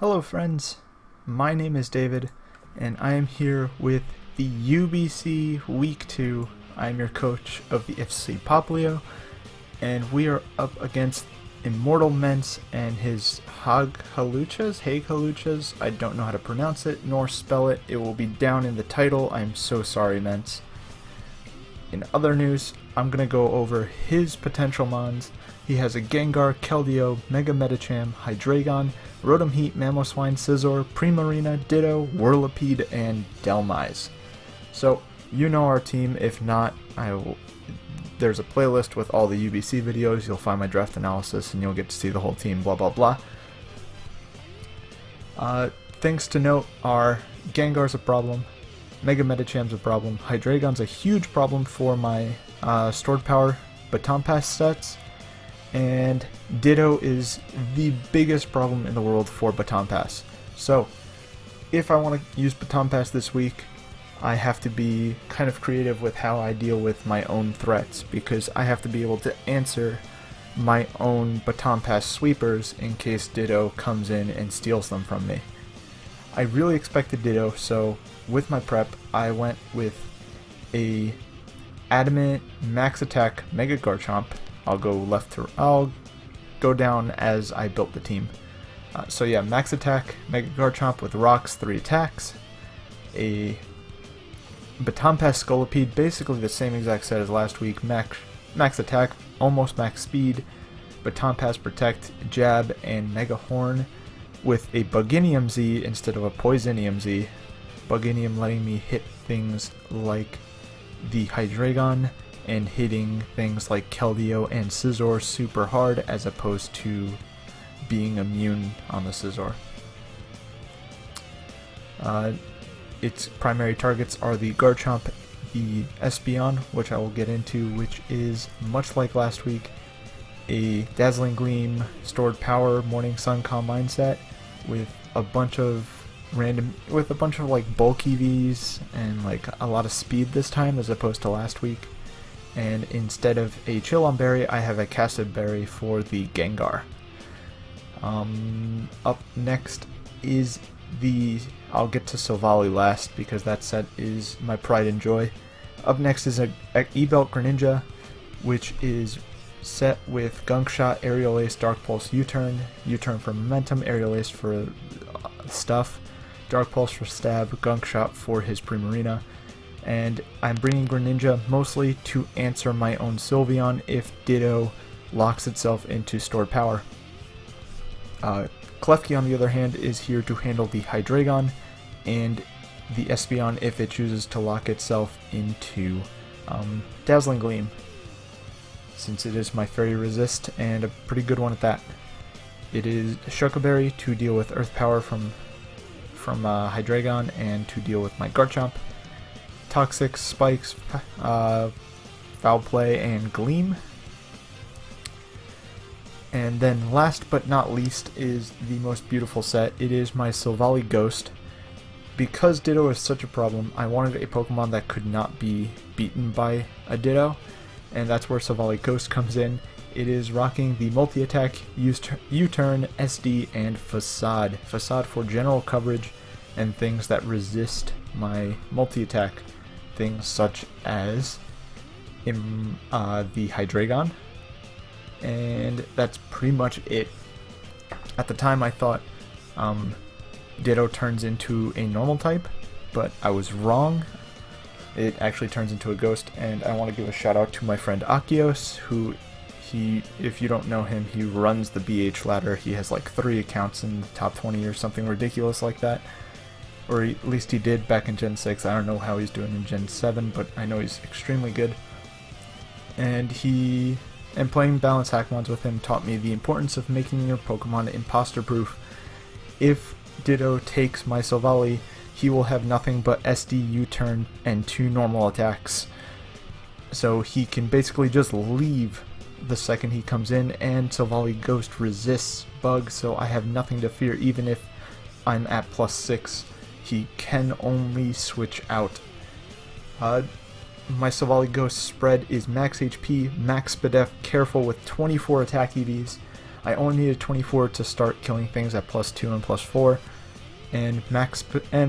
Hello friends, my name is David, and I am here with the UBC Week 2. I am your coach of the FC Popplio, and we are up against Immortal Mence and his Hawluchas. I don't know how to pronounce it, nor spell it. It will be down in the title. I'm so sorry, Mence. In other news, I'm going to go over his potential mons. He has a Gengar, Keldeo, Mega Medicham, Hydreigon, Rotom Heat, Mamoswine, Scizor, Primarina, Ditto, Whirlipede, and Delmise. So, you know our team. If not, there's a playlist with all the UBC videos. You'll find my draft analysis and you'll get to see the whole team, blah blah blah. Things to note are Gengar's a problem, Mega Medicham's a problem, Hydreigon's a huge problem for my stored power Baton Pass sets, and Ditto is the biggest problem in the world for Baton Pass. So, if I want to use Baton Pass this week, I have to be kind of creative with how I deal with my own threats, because I have to be able to answer my own Baton Pass sweepers in case Ditto comes in and steals them from me. I really expected Ditto, so with my prep, I went with a Adamant Max Attack Mega Garchomp. I'll go down as I built the team. So yeah, Max Attack Mega Garchomp with Rocks, 3 attacks, a Baton Pass Scolipede, basically the same exact set as last week, max attack, almost max speed, Baton Pass Protect, Jab, and Mega Horn with a Buginium Z instead of a Poisonium Z. Buginium letting me hit things like the Hydreigon and hitting things like Keldeo and Scizor super hard as opposed to being immune on the Scizor. Its primary targets are the Garchomp, the Espeon, which I will get into, which is, much like last week, a Dazzling Gleam, Stored Power, Morning Sun Calm Mindset with a bunch of like bulky Vs and like a lot of speed this time as opposed to last week. And instead of a Chillon Berry, I have a Cassid Berry for the Gengar. Up next is I'll get to Silvally last because that set is my pride and joy. Up next is a E-Belt Greninja, which is set with Gunk Shot, Aerial Ace, Dark Pulse, U-Turn for momentum, Aerial Ace for stuff, Dark Pulse for stab, Gunk Shot for his Primarina. And I'm bringing Greninja mostly to answer my own Sylveon if Ditto locks itself into stored power. Klefki, on the other hand, is here to handle the Hydreigon and the Espeon if it chooses to lock itself into Dazzling Gleam, since it is my Fairy Resist, and a pretty good one at that. It is Shuca Berry to deal with Earth Power from Hydreigon and to deal with my Garchomp. Toxic, Spikes, Foul Play, and Gleam. And then last but not least is the most beautiful set. It is my Silvally Ghost. Because Ditto is such a problem, I wanted a Pokemon that could not be beaten by a Ditto, and that's where Silvally Ghost comes in. It is rocking the multi-attack, U-Turn, SD, and Facade. Facade for general coverage and things that resist my multi-attack. Things such as the Hydreigon. And that's pretty much it. At the time I thought Ditto turns into a normal type, but I was wrong. It actually turns into a ghost, and I want to give a shout out to my friend Akios, who if you don't know him, he runs the BH ladder. He has like 3 accounts in the top 20 or something ridiculous like that. Or at least he did back in Gen 6. I don't know how he's doing in Gen 7, but I know he's extremely good. And playing Balance Hackmons with him taught me the importance of making your Pokemon imposter proof. If Ditto takes my Silvally, he will have nothing but SD, U-Turn, and 2 normal attacks. So he can basically just leave the second he comes in, and Silvally Ghost resists Bug, so I have nothing to fear. Even if I'm at +6, he can only switch out. My Silvally Ghost spread is max HP, max Spadef, careful with 24 attack EVs, I only needed 24 to start killing things at +2 and +4, and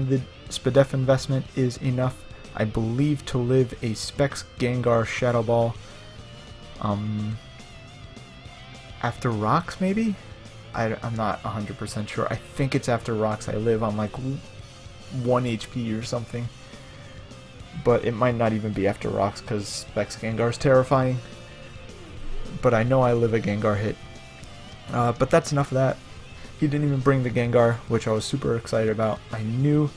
the SPDF investment is enough, I believe, to live a Specs Gengar Shadow Ball. After Rocks, maybe? I'm not 100% sure. I think it's after Rocks. I live on like 1 HP or something. But it might not even be after Rocks because Specs Gengar is terrifying. But I know I live a Gengar hit. But that's enough of that. He didn't even bring the Gengar, which I was super excited about. I knew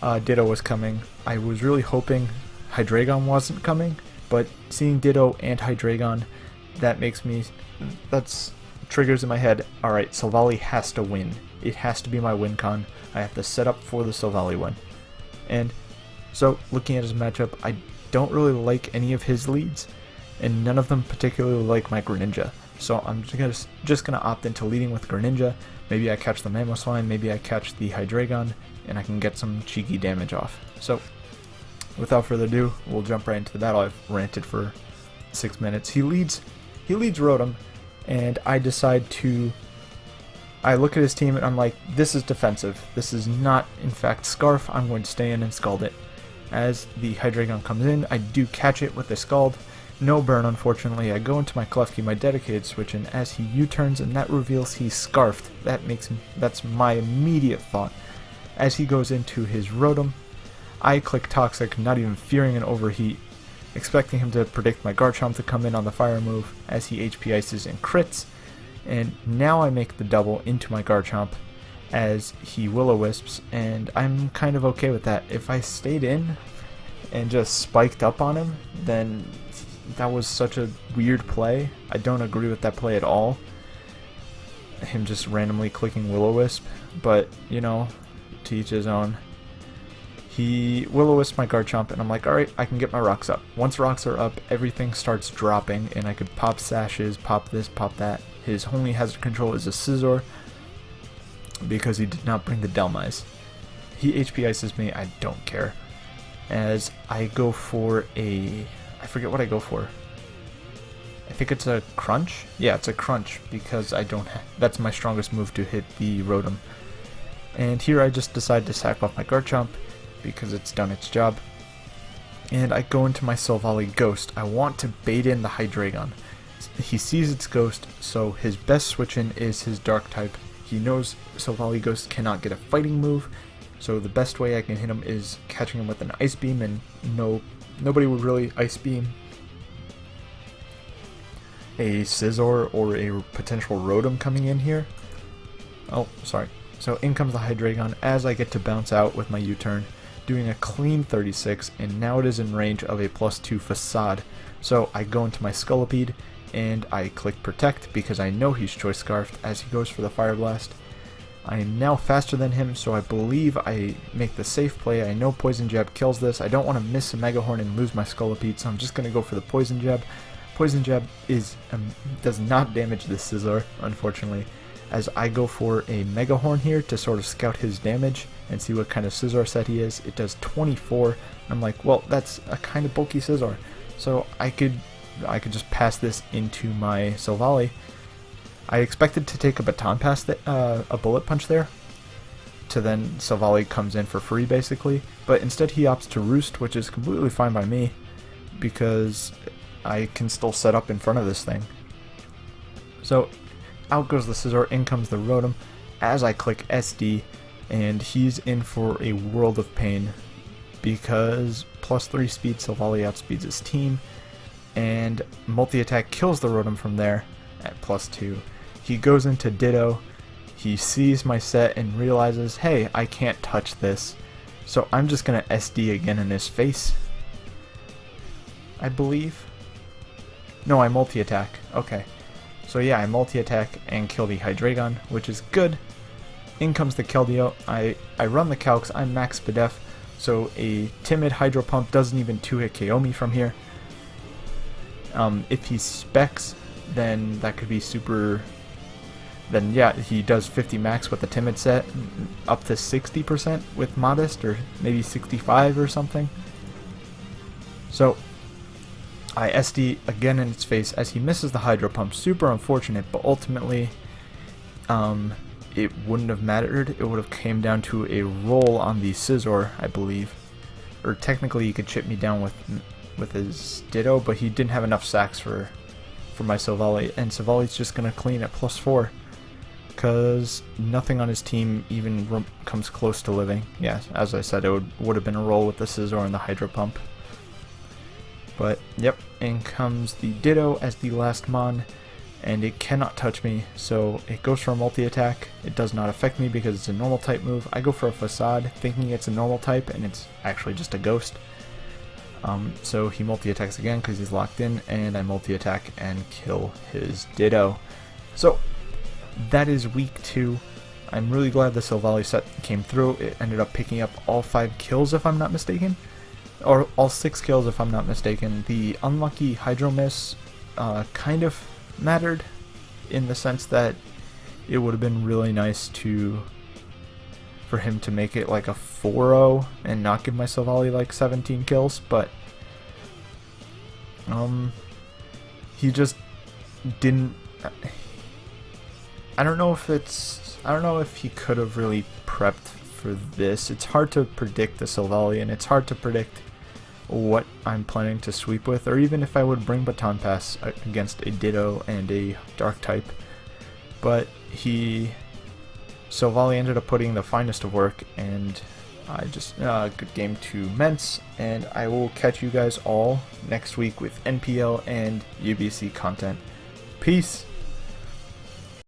Ditto was coming. I was really hoping Hydreigon wasn't coming, but seeing Ditto and Hydreigon, that's triggers in my head. Alright, Silvally has to win. It has to be my win con. I have to set up for the Silvally win. And so, looking at his matchup, I don't really like any of his leads, and none of them particularly like my Greninja. So I'm just gonna opt into leading with Greninja. Maybe I catch the Mamoswine, maybe I catch the Hydreigon, and I can get some cheeky damage off. So, without further ado, we'll jump right into the battle. I've ranted for 6 minutes. He leads Rotom, and I decide to... I look at his team and I'm like, this is defensive. This is not, in fact, Scarf. I'm going to stay in and Scald it. As the Hydreigon comes in, I do catch it with the Scald. No burn, unfortunately. I go into my Klefki, my dedicated switch, and as he U-turns and that reveals he's Scarfed. That's my immediate thought. As he goes into his Rotom, I click Toxic, not even fearing an overheat, expecting him to predict my Garchomp to come in on the fire move as he HP Ices and crits. And now I make the double into my Garchomp as he Will-O-Wisps, and I'm kind of okay with that. If I stayed in and just spiked up on him, then that was such a weird play. I don't agree with that play at all. Him just randomly clicking Will-O-Wisp, but you know, to each his own. He Will-O-Wisp my Garchomp, and I'm like, alright, I can get my rocks up. Once rocks are up, everything starts dropping, and I could pop Sashes, pop this, pop that. His only hazard control is a Scizor, because he did not bring the Delmise. He HP Ices me, I don't care. As I go for a... I forget what I go for. I think it's a Crunch? Yeah, it's a Crunch, because I don't that's my strongest move to hit the Rotom. And here I just decide to sack off my Garchomp, because it's done its job. And I go into my Silvally Ghost. I want to bait in the Hydreigon. He sees its Ghost, so his best switch in is his Dark type. He knows Silvally Ghost cannot get a fighting move, so the best way I can hit him is catching him with an Ice Beam, and nobody would really Ice Beam a Scizor or a potential Rotom coming in here. Oh, sorry. So in comes the Hydreigon as I get to bounce out with my U-turn, doing a clean 36, and now it is in range of a +2 Facade. So I go into my Scolipede, and I click Protect because I know he's Choice Scarfed as he goes for the Fire Blast. I am now faster than him, so I believe I make the safe play. I know Poison Jab kills this. I don't want to miss a Mega Horn and lose my Scolipede, so I'm just going to go for the Poison Jab. Poison Jab does not damage the Scizor, unfortunately, as I go for a Mega Horn here to sort of scout his damage and see what kind of Scizor set he is. It does 24. I'm like, well, that's a kind of bulky Scizor, so I could just pass this into my Silvally. I expected to take a Baton Pass, a Bullet Punch there, to then Silvally comes in for free basically, but instead he opts to Roost, which is completely fine by me, because I can still set up in front of this thing. So out goes the Scizor, in comes the Rotom, as I click SD, and he's in for a world of pain, because +3 speed Silvally outspeeds his team, and multi-attack kills the Rotom from there at +2. He goes into Ditto, he sees my set and realizes, hey, I can't touch this, so I'm just gonna SD again in his face, I believe. No, I multi-attack, okay. So yeah, I multi-attack and kill the Hydreigon, which is good. In comes the Keldeo, I run the calcs, I'm max SPDF, so a timid Hydro Pump doesn't even 2-hit KO me from here. If he specs, then that could be super... Then yeah, he does 50 max with the timid set, up to 60% with modest, or maybe 65 or something. So I SD again in its face as he misses the Hydro Pump. Super unfortunate, but ultimately it wouldn't have mattered. It would have came down to a roll on the Scizor, I believe. Or technically he could chip me down with his Ditto, but he didn't have enough sacks for my Silvally, and Silvally's just going to clean at +4. Because nothing on his team even comes close to living. Yeah, as I said, it would have been a roll with the Scizor and the Hydro Pump. But, yep, in comes the Ditto as the last Mon, and it cannot touch me, so it goes for a multi-attack. It does not affect me because it's a normal type move. I go for a Facade, thinking it's a normal type, and it's actually just a Ghost. So he multi-attacks again because he's locked in, and I multi-attack and kill his Ditto. So, that is week 2. I'm really glad the Silvally set came through. It ended up picking up all 5 kills if I'm not mistaken. Or all 6 kills if I'm not mistaken. The unlucky Hydro Miss kind of mattered in the sense that it would have been really nice for him to make it like a 4-0 and not give my Silvally like 17 kills, but he just didn't. I don't know if he could have really prepped for this. It's hard to predict the Silvally, and it's hard to predict what I'm planning to sweep with, or even if I would bring Baton Pass against a Ditto and a Dark type. But Silvally ended up putting the finest of work, and I just good game to Mence, and I will catch you guys all next week with NPL and UBC content. Peace!